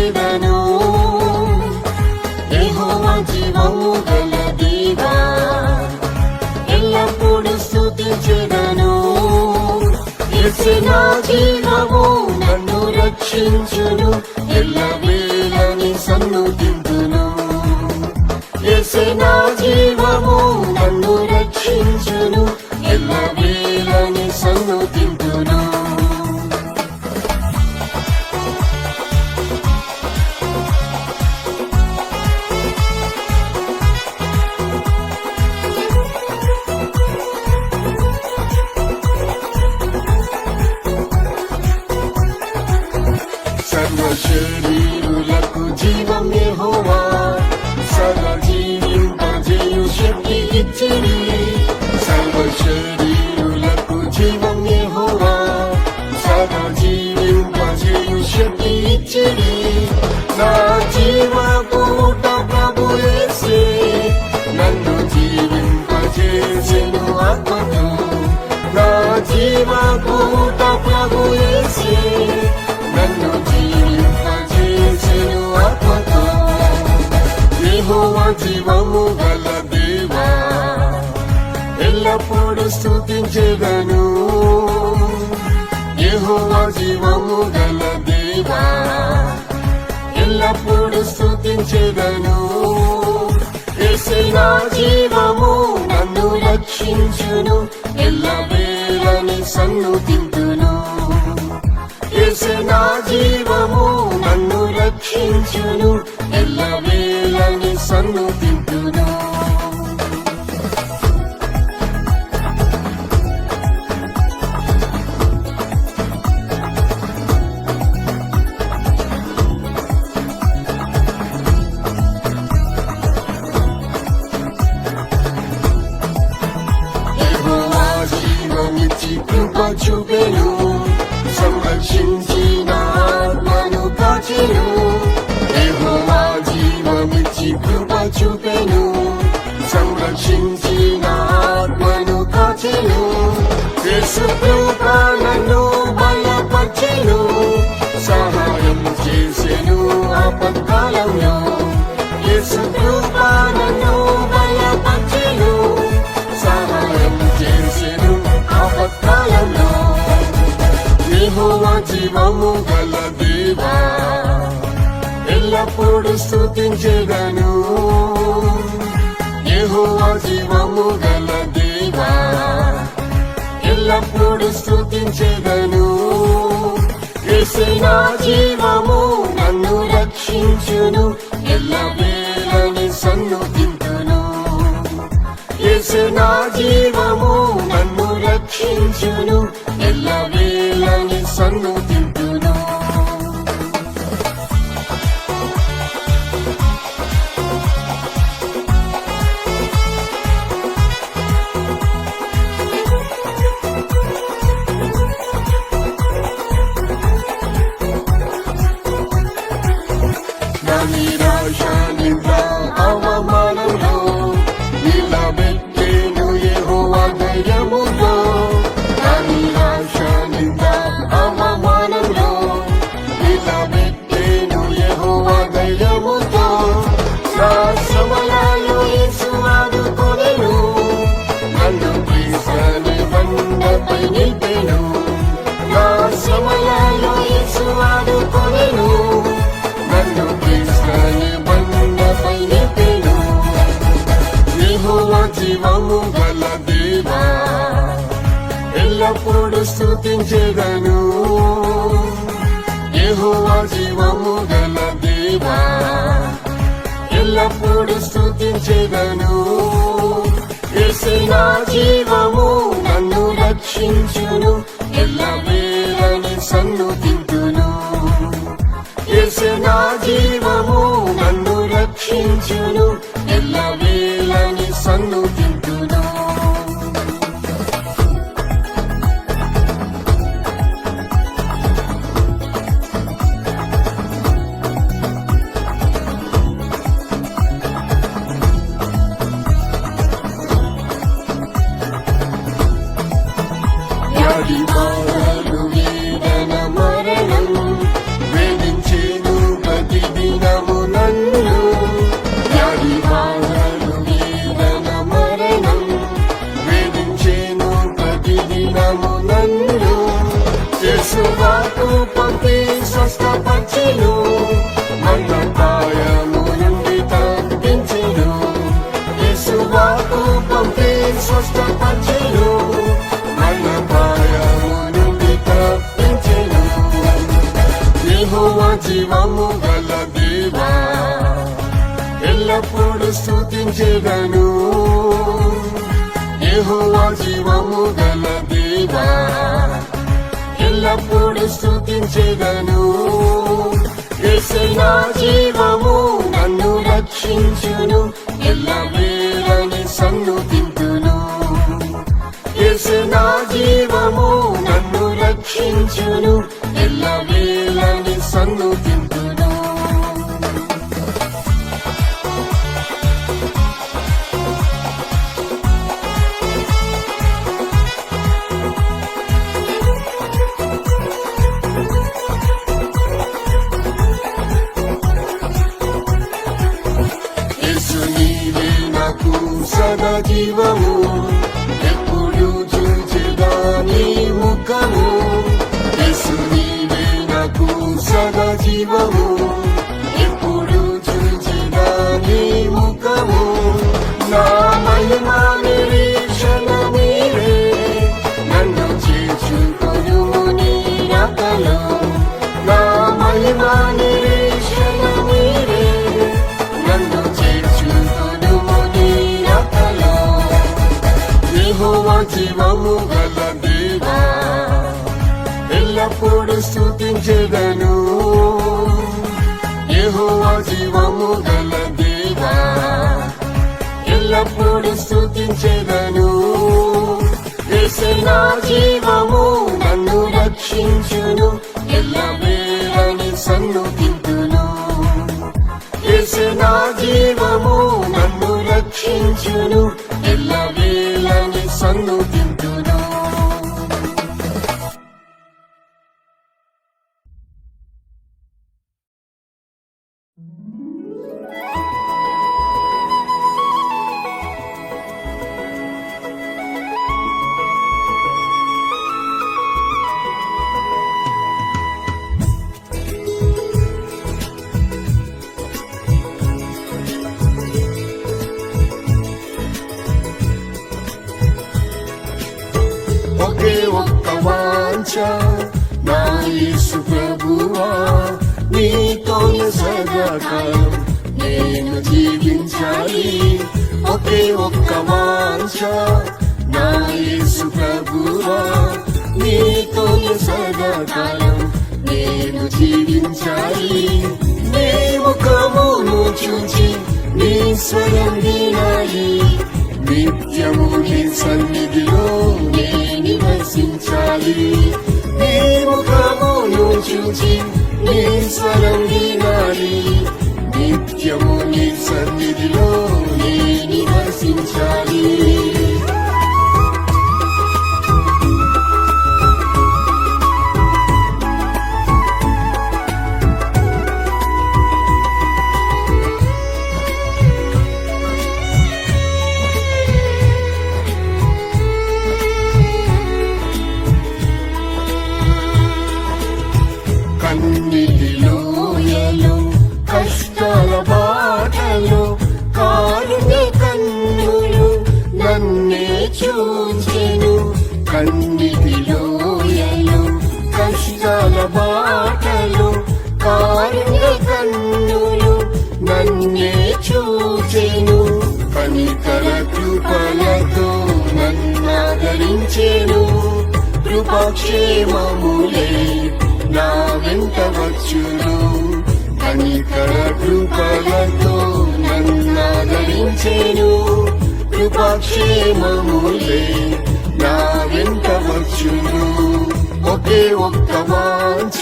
స్తుతించెదను. యెహోవా జీవము గల దేవా, ఎల్లప్పుడూ స్తుతించెదను. యేసే నా జీవము, నన్ను రక్షించును, ఎల్లవేళ నీ సన్నిధింతును. యేసే నా జీవము, నన్ను రక్షించును, ఎల్లవేళ నీ సన్నిధింతును. సర్వశరీరులకు జీవం యెహోవా, సదా జీవింపజేయు శక్తి ఇచ్చిరి. సర్వశరీరులకు జీవం యెహోవా, సదా జీవింపజేయు శక్తి ఇచ్చిరి. నా జీవపూట ప్రభు యేసే, నన్ను జీవింపజేసెను ఆత్మతో. నా జీవపూట ప్రభు యేసే, నన్ను జీవింపజేసెను ఆత్మతో. యెహోవా జీవము గల దేవా, ఎల్లప్పుడూ స్తుతించెదను. యెహోవా జీవము గల దేవా, ఎల్లప్పుడూ స్తుతించెదను. యేసే నా జీవము, నన్ను రక్షించును, ఎల్లవేళ నీ సన్నిధింతును. యేసే నా జీవము, నన్ను రక్షించును, ఎల్లవేళ నీ సన్నిధింతును. యెహోవా జీవమిచ్చి కృప చూపెను, సంరక్షించిన ఆత్మను కాచెను. యెహోవా జీవమిచ్చి కృప చూపెను, సంరక్షించిన ఆత్మను కాచెను. యేసు కృప నన్ను బలపర్చెను, సహాయం చేసెను ఆపత్కాలంలో. యేసు కృప నన్ను బలపర్చెను, సహాయం చేసెను ఆపత్కాలంలో. యెహోవా జీవము గల దేవా, ఎల్లప్పుడూ స్తుతించెదను. యెహోవా జీవము గల దేవా, ఎల్లప్పుడూ స్తుతించెదను. యేసే నా జీవము, నన్ను రక్షించును, ఎల్లవేళ నీ సన్నిధింతును. యేసే నా జీవము, నన్ను రక్షించును, ఎల్లవేళ నీ సన్నిధింతును. నా నిరాశ నింద అవమానంలో నిలబెట్టెను యెహోవా ధైర్యముతో. నా నిరాశ నింద అవమానంలో నిలబెట్టెను యెహోవా ధైర్యముతో. నా శ్రమలలో యేసు ఆదుకొనెను, నన్ను క్రీస్తుని బండపై నిలిపెను. నా శ్రమలలో యేసు ఆదుకొనెను, నన్ను క్రీస్తుని బండపై నిలిపెను. యెహోవా జీవము గల దేవా, ఎల్లప్పుడూ స్తుతించెదను. యెహోవా జీవము గల దేవా, ఎల్లప్పుడూ స్తుతించెదను. యేసే నా జీవము, నన్ను రక్షించును, ఎల్లవేళ నీ సన్నిధింతును. యేసే నా జీవము, నన్ను రక్షించును, ఎల్లవేళ నీ సన్నిధింతును. వ్యాధి బాధలు వేదన మరణం వేధించేను ప్రతి ఎల్లప్పుడు స్తుతించెదను. యెహోవా జీవము గల దేవా, ఎల్లప్పుడు స్తుతించెదను. యేసే నా జీవము, నన్ను రక్షించును, ఎల్లవేళని సన్నుతింతును. యేసే నా జీవము, నన్ను రక్షించును, ఎల్లవేళని సన్నుతింతును. సదా జీవము, ఎప్పుడు చూచెదా నీ ముఖము. యేసు నీవే నాకు సదా జీవము, ఎప్పుడు చూచెదా నీ ముఖము. నా మహిమా నిరీక్షణ నీవే, నన్ను చేర్చుకొనుము నీ రాకలో. నా మహిమా నిరీక్షణ నీవే, నన్ను చేర్చుకొనుము నీ రాకలో. యెహోవా జీవము గల దేవా, ఎల్లప్పుడు స్తుతించెదను. యెహోవా జీవము గల దేవా, ఎల్లప్పుడు స్తుతించెదను. యేసే నా జీవము, నన్ను రక్షించును, ఎల్లవేళని సన్నుతింతును. యేసే నా జీవము, నన్ను రక్షించును, ఎల్లవేళని సన్నుతింతును. ఒకే ఒక్క వాంఛ నా యేసు ప్రభువా, నీతోనే సదాకాలం నేను జీవించాలి. ఒకే ఒక్క వాంఛ నా యేసు ప్రభువా, నీతోనే సదాకాలం నేను జీవించాలి. నీ ముఖమును చూచి నీ స్వరం వినాలి, నిత్యము నీ సన్నిధిలో నే నివసించాలి. నీ ముఖమును చూచి నీ స్వరం వినాలి, నిత్యము నీ సన్నిధిలో నే నివసించాలి. కన్నిటిలోయలో కష్టాల బాటలో కారుణ్య కన్నులు నన్నే చూచెను. కన్నిటిలోయలో కష్టాల బాటలో కారుణ్య కన్నులు నన్నే చూచెను. కనికర కృపలతో నన్నాదరించెను. కృపాక్షేమములే నా వెంట వచ్చును. కనికర కృపలతో నన్నాదరించెను. కృపాక్షేమములే నా వెంట వచ్చును. ఒకే ఒక్క వాంఛ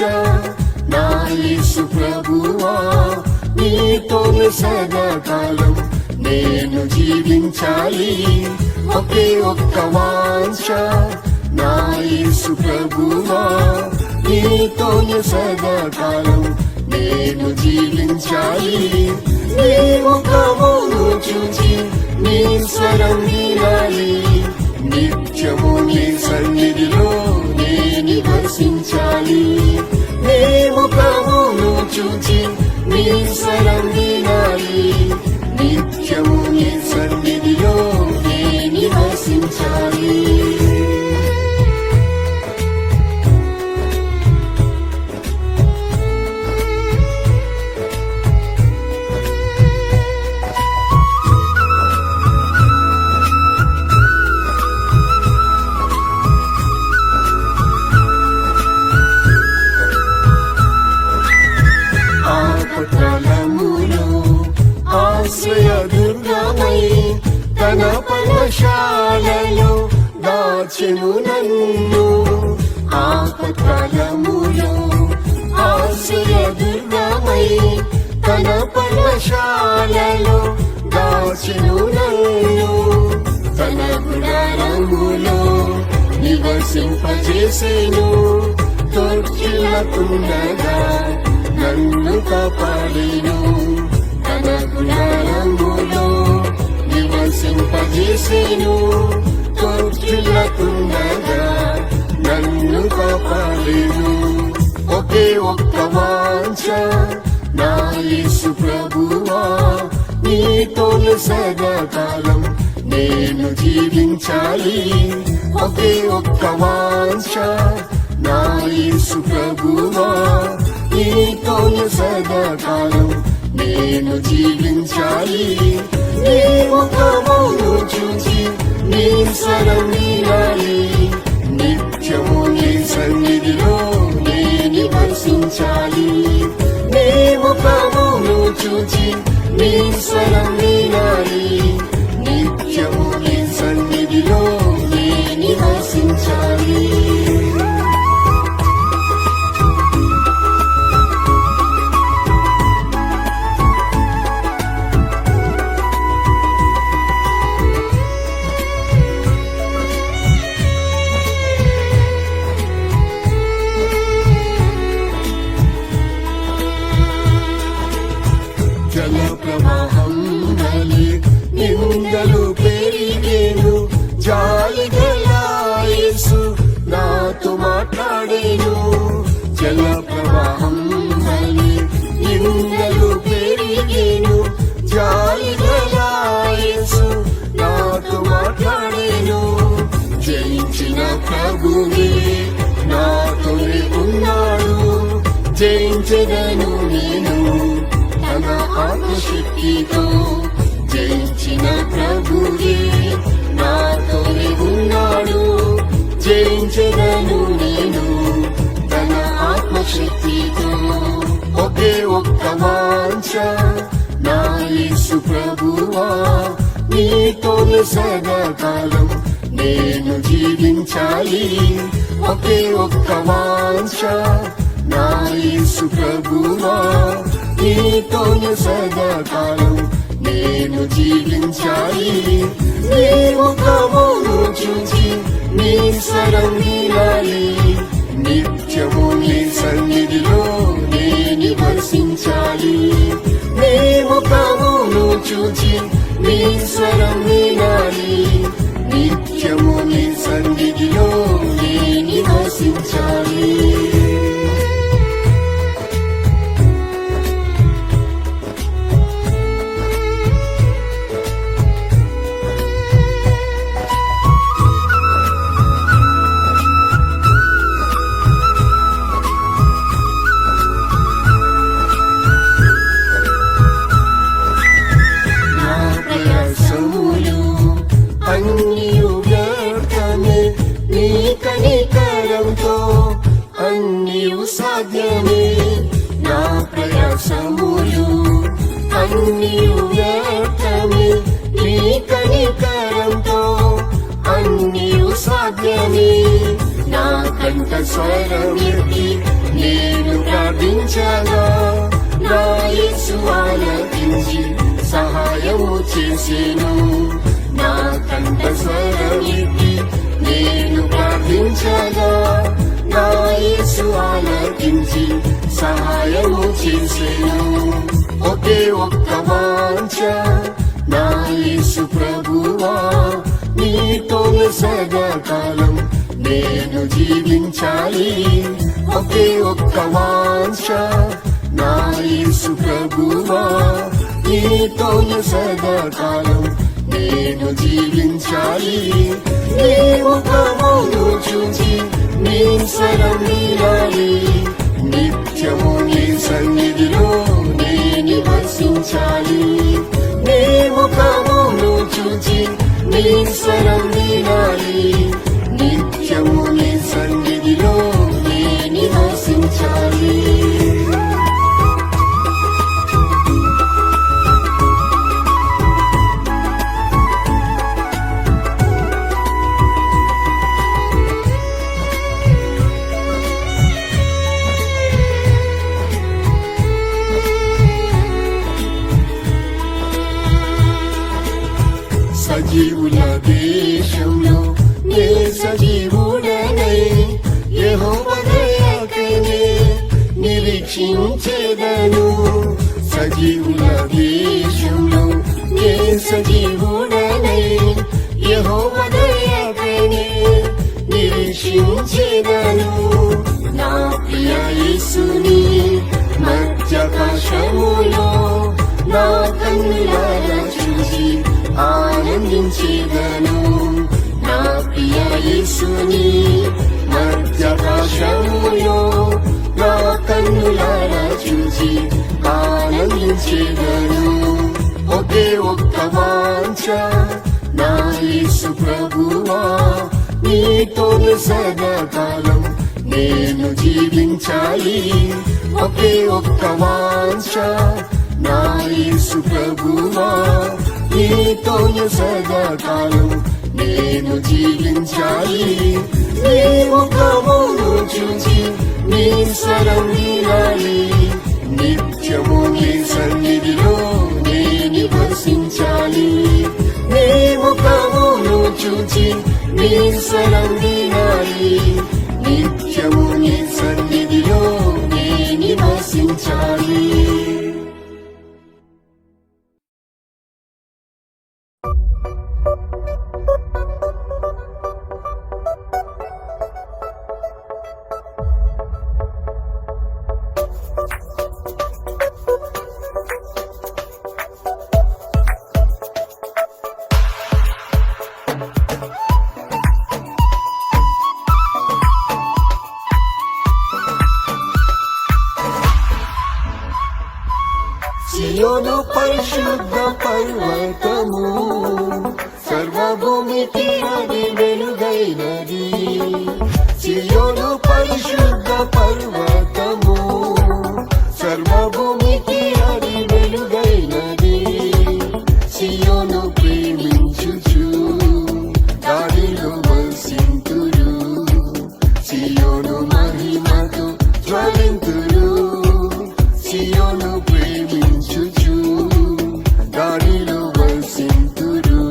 నా యేసు ప్రభువా, నీతోనే సదాకాలం నేను జీవించాలి. ఒకే ఒక్క వాంఛ నా యేసు ప్రభువా, నీతోనే సదాకాలం నేను జీవించాలి. నీ ముఖమును చూచి నీ స్వరం వినాలి, నిత్యము నీ సన్నిధిలో నే నివసించాలి. నీ ముఖమును చూచి నీ స్వరం వినాలి, నిత్యము నీ సన్నిధిలో నే నివసించాలి. ఆశ్రయ దుర్గమై తన పర్ణశాలలో దాచెను నన్ను ఆపత్కాలములో ఆశ్రయ దుర్గమై తన పర్ణశాలలో దాచెను నన్ను తన గుడారములో నివసింపజేసేను తొట్టిల్లకుండగా నన్ను కాపాడేను తన గుడారములో నివసింపజేసేను తొట్టిల్లకుండగా నన్ను కాపాడేను ఒకే ఒక్క వాంఛ నా యేసు ప్రభువా నీతోనే సదాకాలం నేను జీవించాలి ఒకే ఒక్క వాంఛ నా యేసు ప్రభువా నీతోనే సదాకాలం నేను జీవించాలి నీ ముఖమును చూచి నీ స్వరం వినాలి నిత్యము నీ సన్నిధిలో నేను నివసించాలి నీ ముఖమును చూచి నీ స్వరం వినాలి నిత్యము నీ సన్నిధిలో నేను నివసించాలి జల ప్రవాహం వలె నిందలు పెరిగేను జాలి గల యేసు నాతో మాట్లాడేను జల ప్రవాహం వలె నిందలు పెరిగేను జాలి గల యేసు నాతో మాట్లాడేను జయించిన ప్రభువే నాతోనే ఉన్నాడు జయించెదను నేను తన ఆత్మశక్తితో జయించిన ప్రభువే నాతోనే ఉన్నాడు జయించెదను నేను తన ఆత్మశక్తితో ఒకే ఒక్క వాంఛ నా యేసు ప్రభువా నీతోనే సదాకాలం నేను జీవించాలి ఒకే ఒక్క వాంఛ నా యేసు ప్రభువా నీతోనే సదాకాలం నేను జీవించాలి నీ ముఖమును చూచి నీ స్వరం వినాలి నిత్యము నీ సన్నిధిలో నేను నివసించాలి నీ ముఖమును చూచి నీ స్వరం వినాలి నిత్యము నీ సన్నిధిలో నేను నివసించాలి అన్నియు వ్యర్థమే నీ కనికరంతో అన్నియు సాధ్యమే నా ప్రయాసములు అన్నియు వ్యర్థమే నీ కనికరంతో అన్నియు సాధ్యమే నా కంఠ స్వరమెత్తి నేను ప్రార్థించగా నా యేసు ఆలకించి సహాయము చేసేను నా కంఠ స్వరమెత్తి నేను ప్రార్థించగా నా యేసు ఆలకించి సహాయము చేసేను ఒకే ఒక్క వాంఛ నా యేసు ప్రభువా నీతోనే సదాకాలం నేను జీవించాలి ఒకే ఒక్క వాంఛ నా యేసు ప్రభువా నీతోనే సదాకాలం నేను జీవించాలి నీ ముఖమును చూచి నీ స్వరం వినాలి నిత్యము నీ సన్నిధిలో నేను నివసించాలి నీ ముఖమును చూచి నీ స్వరం వినాలి నిత్యము నీ సన్నిధిలో నేను నివసించాలి సజీవుల దేశంలో నే సజీవుడనై యెహోవా దయకై నిరీక్షించెదను. సజీవుల దేశంలో నే సజీవుడనై యెహోవా దయకై నిరీక్షించెదను. నా ప్రియ యేసుని మధ్యాకాశములో నా కన్నులారా చూసి ఆనందించెదను. నా ప్రియ యేసుని మధ్యాకాశములో నా కన్నులారా చూసి ఆనందించెదను. ఒకే ఒక్క వాంఛ నా యేసు ప్రభువా, నీతోనే సదాకాలం నేను జీవించాలి. ఒకే ఒక్క వాంఛ నా యేసు ప్రభువా, నీతోనే సదాకాలం నేను జీవించాలి. నీ ముఖమును చూచి నీ స్వరం వినాలి. నిత్యము నీ సన్నిధిలో నే నివసించాలి. నీ ముఖమును చూచి నీ స్వరం వినాలి. నిత్యము నీ సన్నిధిలో నే నివసించాలి. సియోను పరిశుద్ధ పర్వతము, సర్వభూమికి అది వెలుగైనది. సియోను పరిశుద్ధ పర్వతము, సర్వభూమికి అది వెలుగైనది. సియోను ప్రేమించుచు దానిలో వసింతురు. సియోను మహిమతో జ్వలింతురు. సియోను ప్రేమించుచు దానిలో వసింతురు.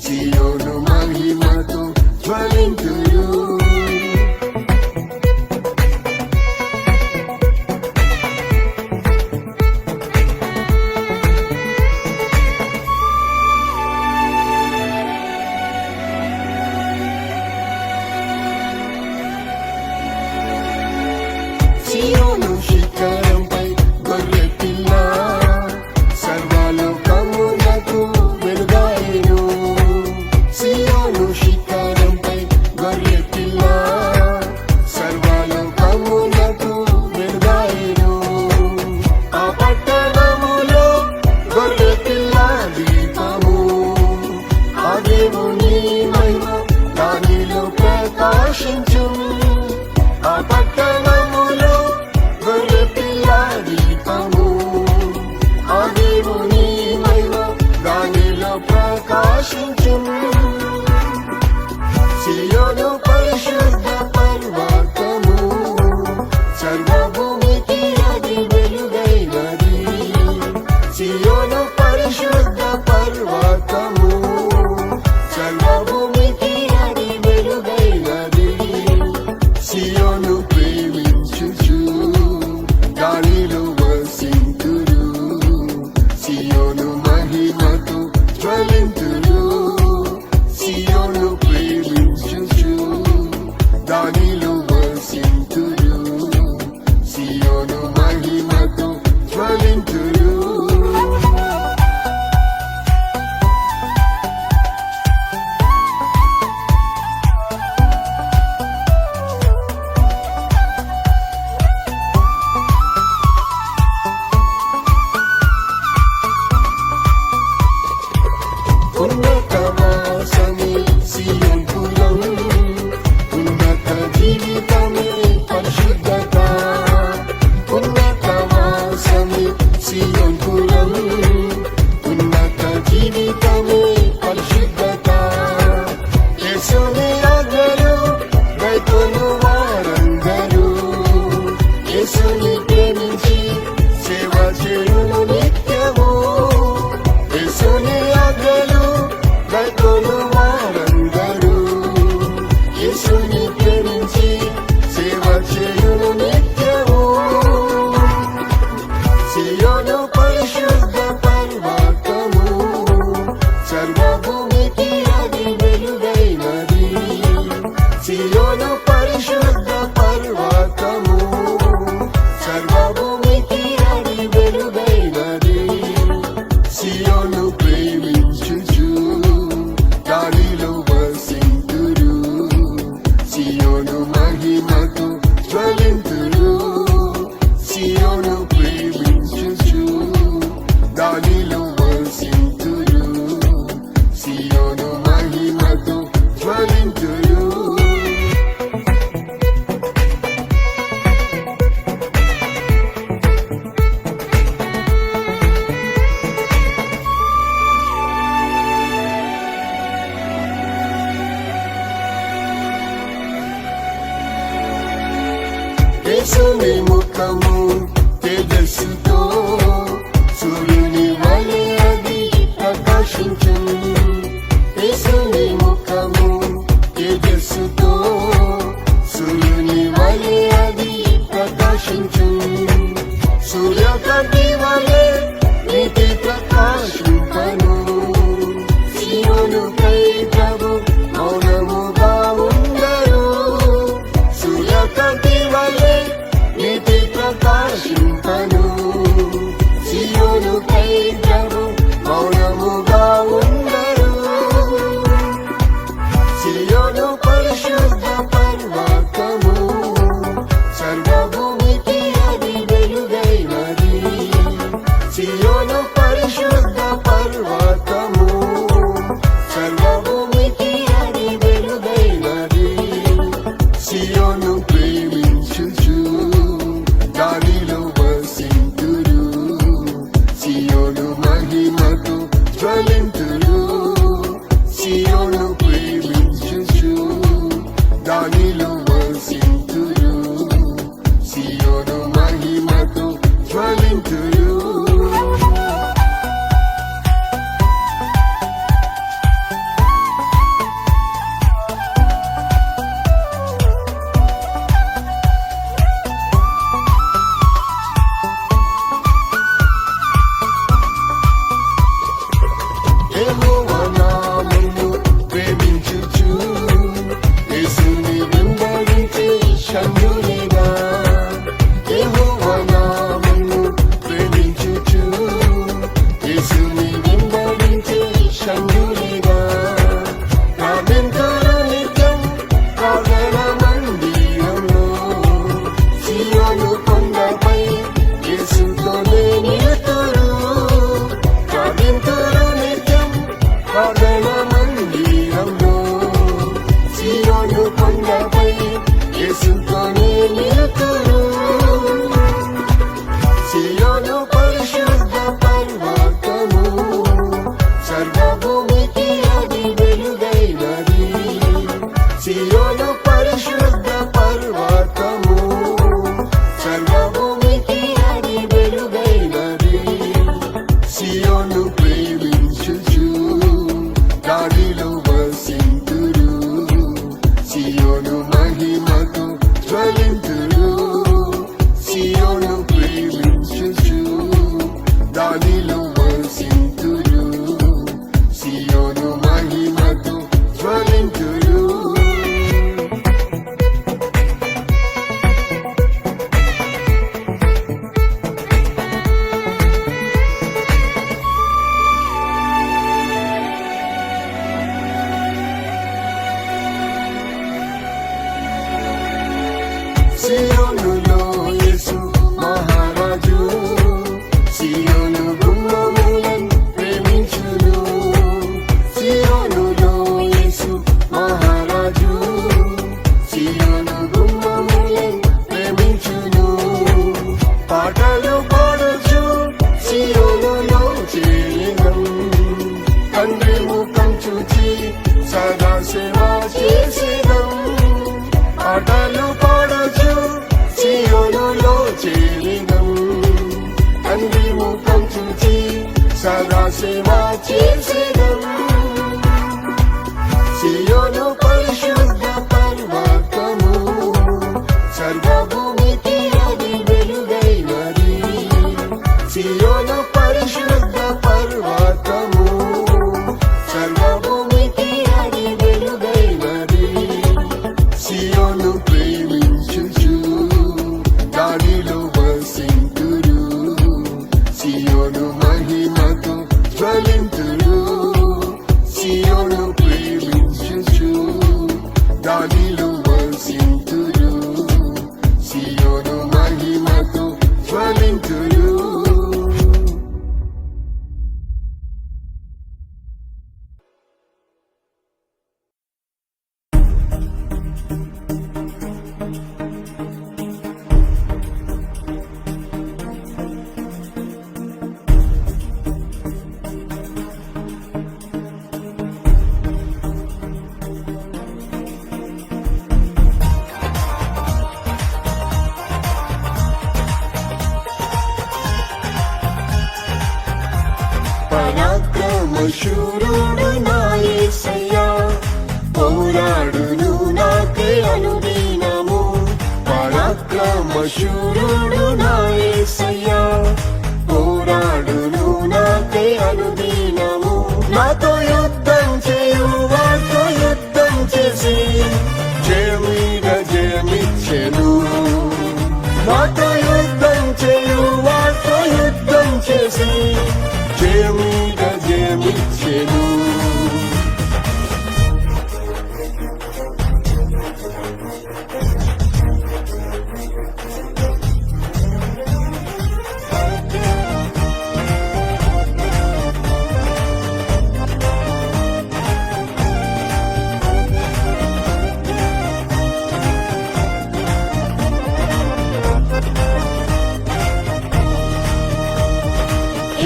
సియోను మహిమతో జ్వలింతురు. సియోను శిఖరంపై గొర్రె పిల్ల సర్వలోకమునకు వెలుగాయెను. సియోను శిఖరంపై గొర్రె పిల్ల సర్వలోకమునకు వెలుగాయెను. ఆ పట్టణములో గొర్రె పిల్ల దీపము, ఆ దేవుని మహిమ దానిలో ప్రకాశించును. ఆ పట్టణములో గొర్రె పిల్ల దీపము, ఆ దేవుని మహిమ దానిలో ప్రకాశించును. సియోను పరిశుద్ధ పర్వతము, సర్వభూమికి అది వెలుగైనది. సియోను పరిశుద్ధ పర్వతము, సర్వభూమికి అది వెలుగైనది. సియోను ప్రేమించుచు దానిలో వసింతురు. సియోను మహిమతో జ్వలింతురు. సియోను ప్రేమించుచు దానిలో వసింతురు. సియోను మహిమతో జ్వలింతురు. ఉన్నతవాసమే సియోన్ కులం, ఉన్నత జీవితమే పరిశుద్ధత. ఉన్నతవాసమే సియోన్ కులం, ఉన్నత జీవితమే పరిశుద్ధత. యేసుని ఆజ్ఞలు గైకొను వారందరూ, యేసుని ప్రేమించి సేవ చేయును నిత్యము. యేసుని ఆజ్ఞలు ముఖము తేజస్సుతో సూర్యుని వలె అది ప్రకాశించును. యేసుని ముఖము తేజస్సుతో సూర్యుని వలె అది ప్రకాశించును. సూర్యకాంతి వలె నీతి ప్రకాశింపను. సీయోనుకై ప్రభు మౌనముగా ఉండరు. సూర్యకాంతి వలె నీతి ప్రకాశింపను. సీయోనుకై ప్రభు మౌనముగా ఉండరు. సీయోను పరిశుద్ధ పర్వతము, సర్వభూమికి అది వెలుగైనది. సీయోను పరిశుద్ధ పర్వతము, సర్వభూమికి అది వెలుగైనది. సీయోను ప్రేమించుచు దానిలో వసింతురు. సీయోను మహిమతో జ్వలింతురు. సీయోను ప్రేమించుచు దానిలో వసింతురు. సీయోను మహిమతో జ్వలింతురు. యెహోవా నామమును ప్రేమించుచు యేసుని వెంబడించే శంభునిగా. యెహోవా నామమును ప్రేమించుచు యేసుని వెంబడించే శంభునిగా. ప్రార్థింతురు నిత్యం ప్రార్థన మందిరంలో. సీయోను కొండపై యేసుతోనే నిలుతురు. ప్రార్థింతురు నిత్యం ప్రార్థన మందిరంలో. సీయోను కొండపై యేసుతోనే నిలుతురు. సీయోను పరిశుద్ధ పర్వతము, సర్వభూమికి అది వెలుగైనది. సీయోను పరిశుద్ధ పర్వతము, సర్వభూమికి అది వెలుగైనది. సీయోను ప్రేమించుచు దానిలో వసింతురు. సీయోను మహిమతో జ్వలింతురు. సీయోను ప్రేమించుచు దానిలో వసింతురు. సీయోను మహిమతో జ్వలింతురు. సీయోనులో యేసు మహారాజు. సీయోను గుమ్మములను ప్రేమించును. సీయోనులో యేసు మహారాజు. సీయోను గుమ్మములను ప్రేమించును. పాటలు పాడుచు సీయోనులో చేరినం. తండ్రి ముఖం చూచి సదా సేవ చేసినం. పాటలు పాడుచు సీయోనులో చేరినం. తండ్రి ముఖం చూచి సదా సేవ చేసినం. సీయోను పరిశుద్ధ పర్వతము, సర్వభూమికి అది వెలుగైనది. సీయోను పరిశుద్ధ పర్వతము, సర్వభూమికి అది వెలుగైనది. సీయోను ప్రేమించుచు దానిలో వసింతురు. సీయోను మహిమతో జ్వలింతురు. సీయోను ప్రేమించుచు దానిలో వసింతురు. సీయోను మహిమతో జ్వలింతురు. శూరుడు నా యేసయ్యా, పోరాడును నాకే అనుదినము. పరాక్రమ శూరుడు నా యేసయ్యా, పోరాడును నాకే అనుదినము. నాతో యుద్ధం చేయు వారితో యుద్ధం చేసి జయమీద జయమిచ్చెను. నాతో యుద్ధం చేయు వారితో యుద్ధం చేసి జయమీద జయమిచ్చెను.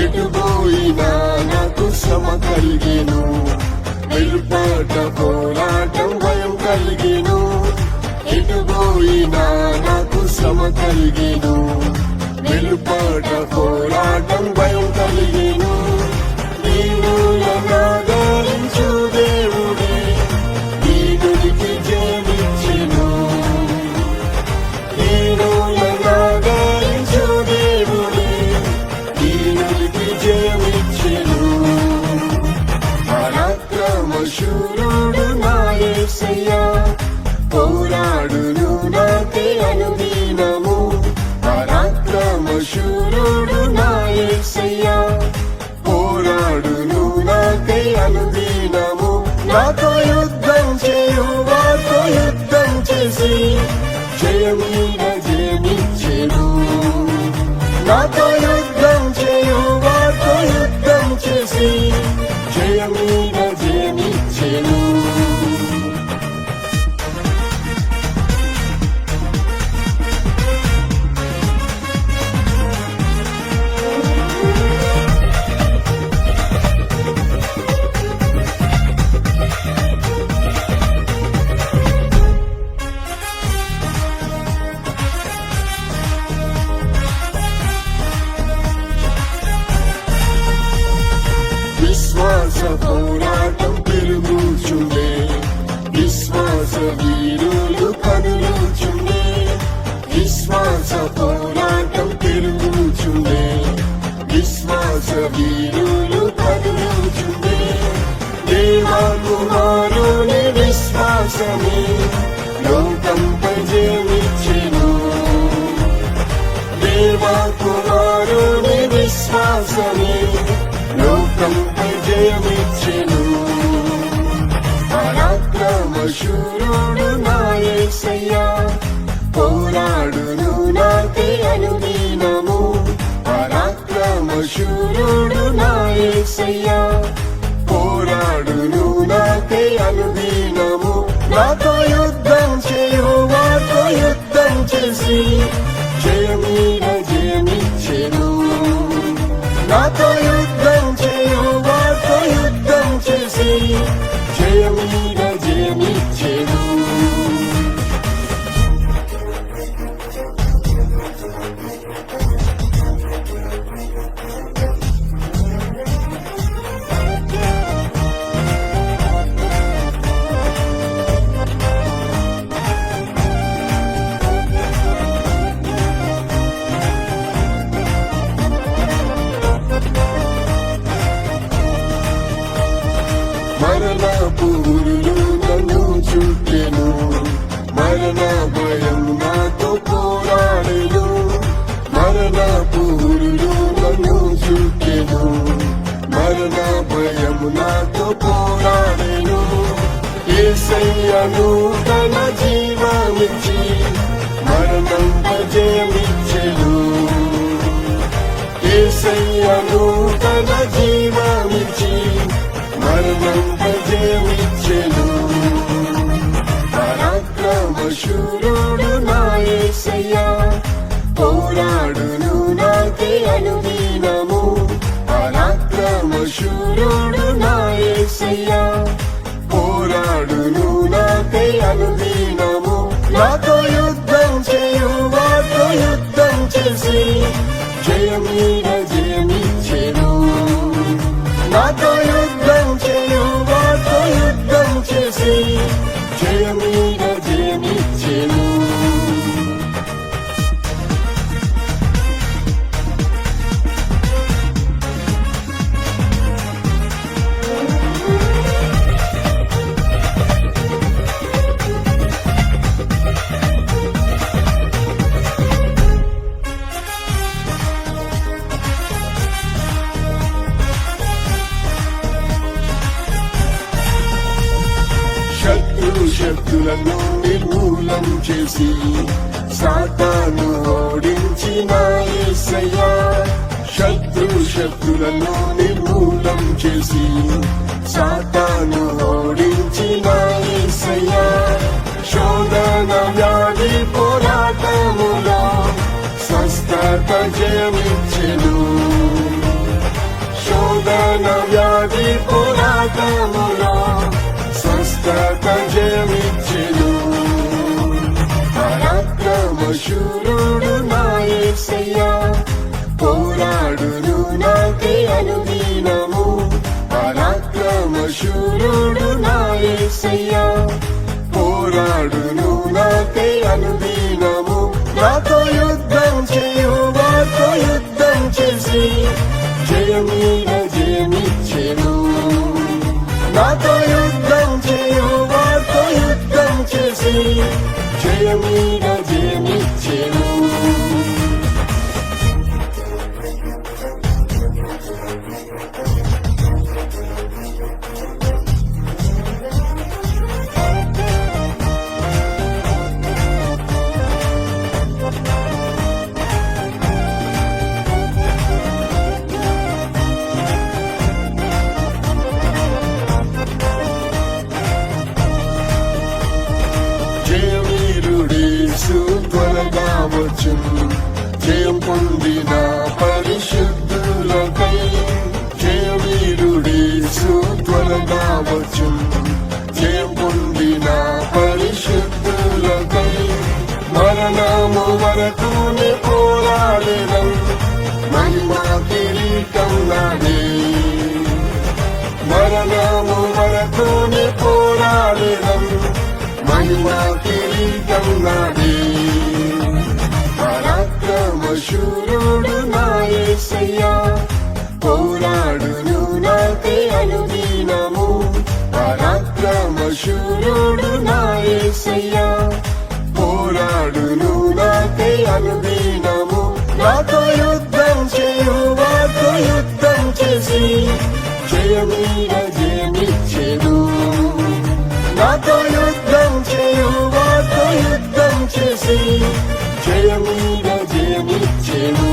ఎటుపోయినా నాకు శ్రమ కలిగేను, వెలుపట పోరాటం భయం కలిగేను. ఎటుపోయినా నాకు శ్రమ కలిగేను, వెలుపట పోరాటం భయం కలిగేను. దీనులనాదరించు దేవుడే దీనునికి జయమిచ్చెను. దీనులనాదరించు దేవుడే దీనునికి జయమిచ్చెను. పరాక్రమ శూరుడు నా యేసయ్యా, పోరాడును నాకే అనుదినము. పరాక్రమ శూరుడు నా యేసయ్యా, పోరాడును నాకే అనుదినము. నాతో యుద్ధం చేయు వారితో యుద్ధం చేసి జయమీద జయమిచ్చెను. నాతో యుద్ధం చేయు వారితో యుద్ధం చేసి జయమీద జయమిచ్చెను. విశ్వాస పోరాటం పెరుగుచుండే, విశ్వాస వీరులు కదులుచుండే. విశ్వాస పోరాటం పెరుగుచుండే, విశ్వాస వీరులు కదులుచుండే. దేవా కుమారుని విశ్వాసమే లోకంపై జయమిచ్చెను. దేవా కుమారుని విశ్వాసమే లోకంపై జయమిచ్చెను. పరాక్రమ శూరుడు నా యేసయ్యా, పోరాడును నాకే అనుదినము. పరాక్రమ శూరుడు నా యేసయ్యా, పోరాడును నాకే అనుదినము. నాతో యుద్ధం చేయు వారితో యుద్ధం చేసి జయమీద జయమిచ్చెను. నాతో యుద్ధం చేయు వారితో యుద్ధం చేసి జయమీద జయమిచ్చెను. మరణపు ఊరులు నన్ను చుట్టెను, మరణ భయం నాతో పోరాడెను. మరణపు ఊరులు నన్ను చుట్టెను, మరణ భయం నాతో పోరాడెను. యేసయ్యను తన జీవమిచ్చి మరణంపై జయమిచ్చెను. యేసయ్యను తన జీవమిచ్చి మరణంపై జయమిచ్చెను. పరాక్రమ శూరుడు నా యేసయ్యా, పోరాడును నాకే అనుదినము. పరాక్రమ శూరుడు నా యేసయ్యా, పోరాడును నాకే అనుదినము. నాతో యుద్ధం చేయు వారితో యుద్ధం చేసి జయమీద జయమిచ్చెను. నాతో యుద్ధం శత్రు శక్తులను నిర్మూలం చేసి సాతాను ఓడించిన యేసయ్యా. శత్రు శక్తులను నిర్మూలం చేసి సాతాను ఓడించిన యేసయ్యా. శోధన వ్యాధి పోరాటములో స్వస్థత జయమిచ్చెను. శోధన వ్యాధి పోరాటములో స్వస్థత జయమిచ్చెను. పరాక్రమశూరుడు నా యేసయ్యా, పోరాడును నాకై అనుదినము. పరాక్రమశూరుడు నా యేసయ్యా, పోరాడును నాకై అనుదినము. నాతో యుద్ధం చేయు వారితో యుద్ధం చేసి జయమీద జయమిచ్చెను. నాతో యుద్ధం చేయు వారితో యుద్ధం చేసి జయమీద జయమిచ్చెను. జయవీరుడేసు త్వరగా వచ్చును. జయం పొందిన పరిశుద్ధులకై. జయవీరుడేసు త్వరగా వచ్చును. జయం పొందిన పరిశుద్ధులకై. మరణము వరకునే పోరాడెదం, మహిమా కిరీటం నాదే. మరణము వరకునే పోరాడెదం, మహిమా కిరీటం నాదే. పరాక్రమశూరుడు నా యేసయ్యా, పోరాడును నాకై అనుదినము. పరాక్రమశూరుడు నా యేసయ్యా, పోరాడును నాకై అనుదినము. నాతో యుద్ధం చేయు వారితో యుద్ధం చేసి జయమీద జయమిచ్చెను. నాతో యుద్ధం చేయు వారితో యుద్ధం చేసి జయమీద జయమిచ్చెను.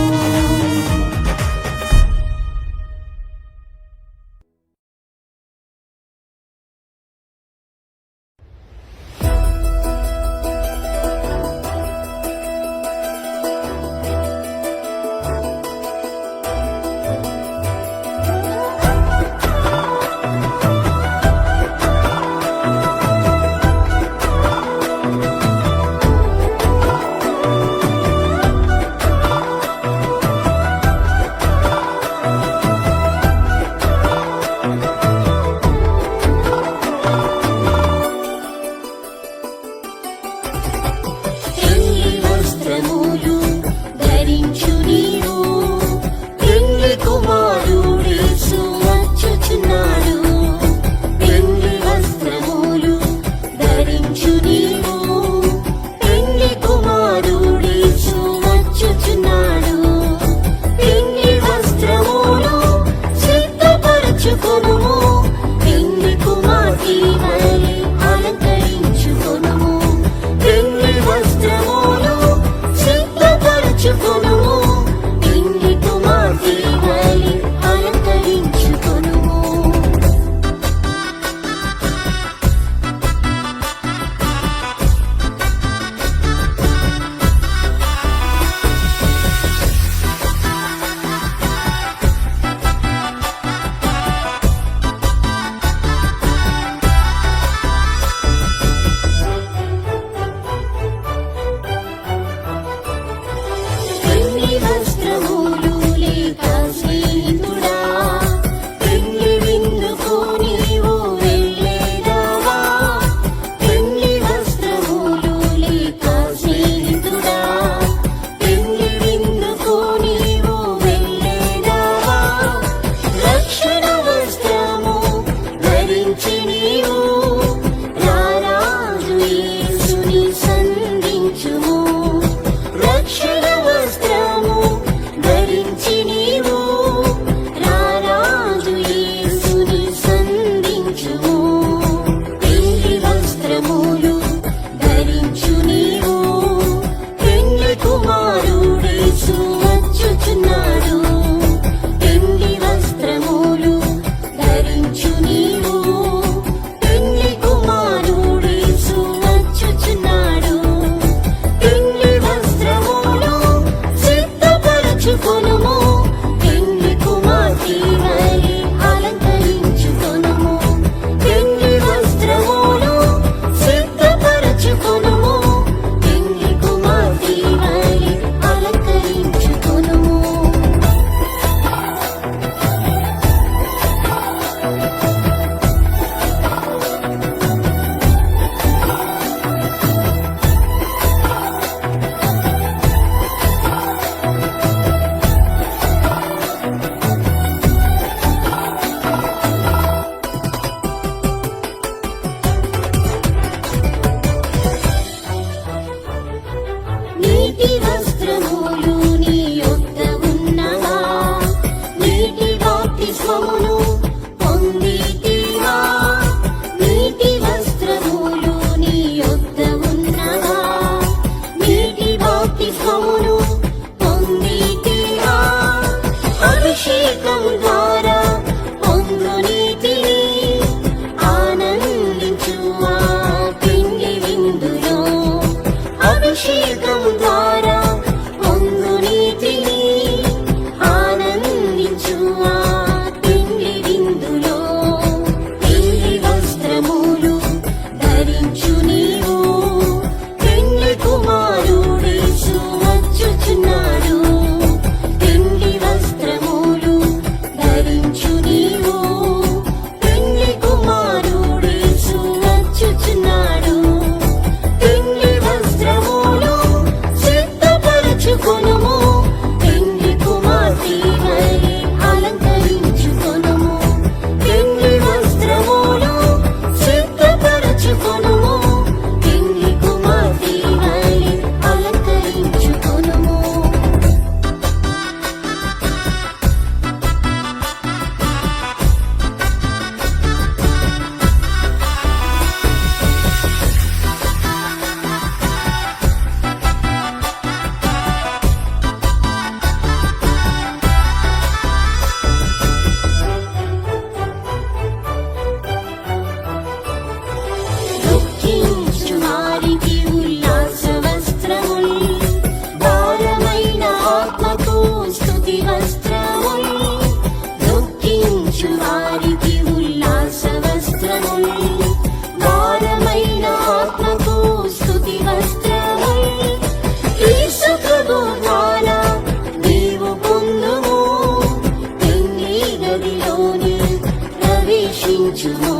ప్రవేశించుము.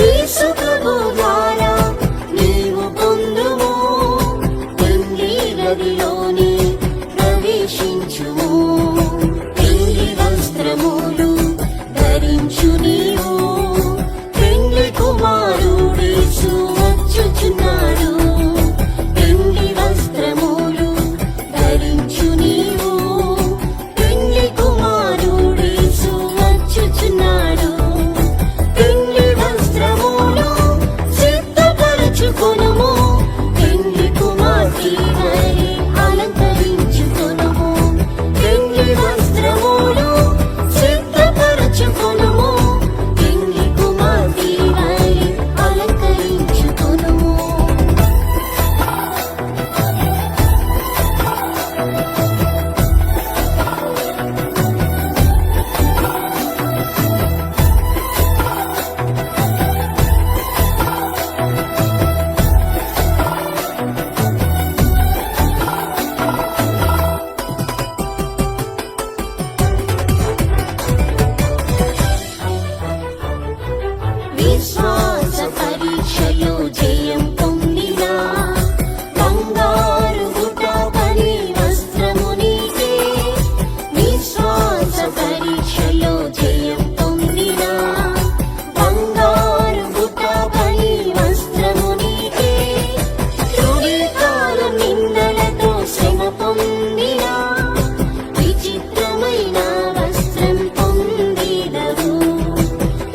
యేసు ప్రభు ద్వారా నీవు పొందుము. పెండ్లి గదిలోని ప్రవేశించుము. పెండ్లి వస్త్రములు ధరించు నీవు. పెండ్లి కుమారుడేసు వచ్చుచున్నాడు. పెండ్లి వస్త్రములు ధరించు నీవు. పెండ్లి కుమారుడేసు వచ్చుచున్నాడు. పెండ్లి వస్త్రములు సిద్ధపరచుకొనుము. పెండ్లి కుమార్తె వలె అలంకరించుకొనుము. పెండ్లి వస్త్రములు సిద్ధపరచుకొనుము. పెండ్లి కుమార్తె వలె అలంకరించుకొనుము. విశ్వాస పరీక్షలో జయం పొందిన బంగారు గుటపని వస్త్రము నీకే. విశ్వాస పరీక్షలో జయం పొందిన బంగారు గుటపని వస్త్రము నీకే. ధృవీకారం నిందలతో శ్రమ పొందిన విచిత్రమైన వస్త్రం పొందినవు.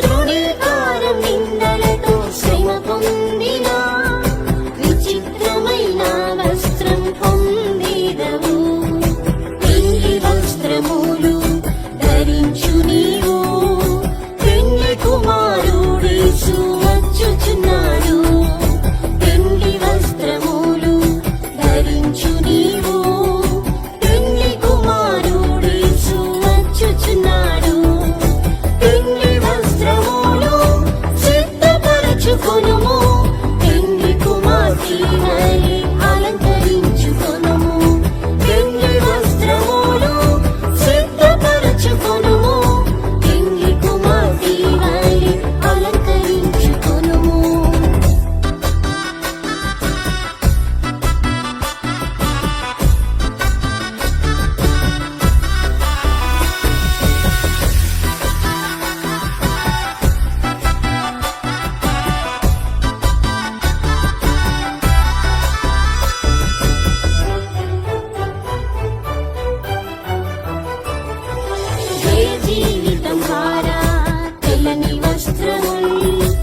ధృవీకారం నిందలతో శ్రమ పొందిన విచిత్రమైన వస్త్రం పొందినవు. పెండ్లి వస్త్రములు ధరించు నీవు. పెండ్లి కుమారుడేసు వచ్చుచున్నాడు. పెండ్లి వస్త్రములు ధరించు నీవు. పెండ్లి కుమారుడేసు వచ్చుచున్నాడు. పెండ్లి వస్త్రములు సిద్ధపరచుకొనుము. పెండ్లి కుమార్తె వలె అలంకరించుకొనుము. పెండ్లి వస్త్రములు సిద్ధపరచుకొనుము. పెండ్లి కుమార్తె వలె అలంకరించుకొనుము. జయ జీవితం హారా తెల్లని వస్త్రముల్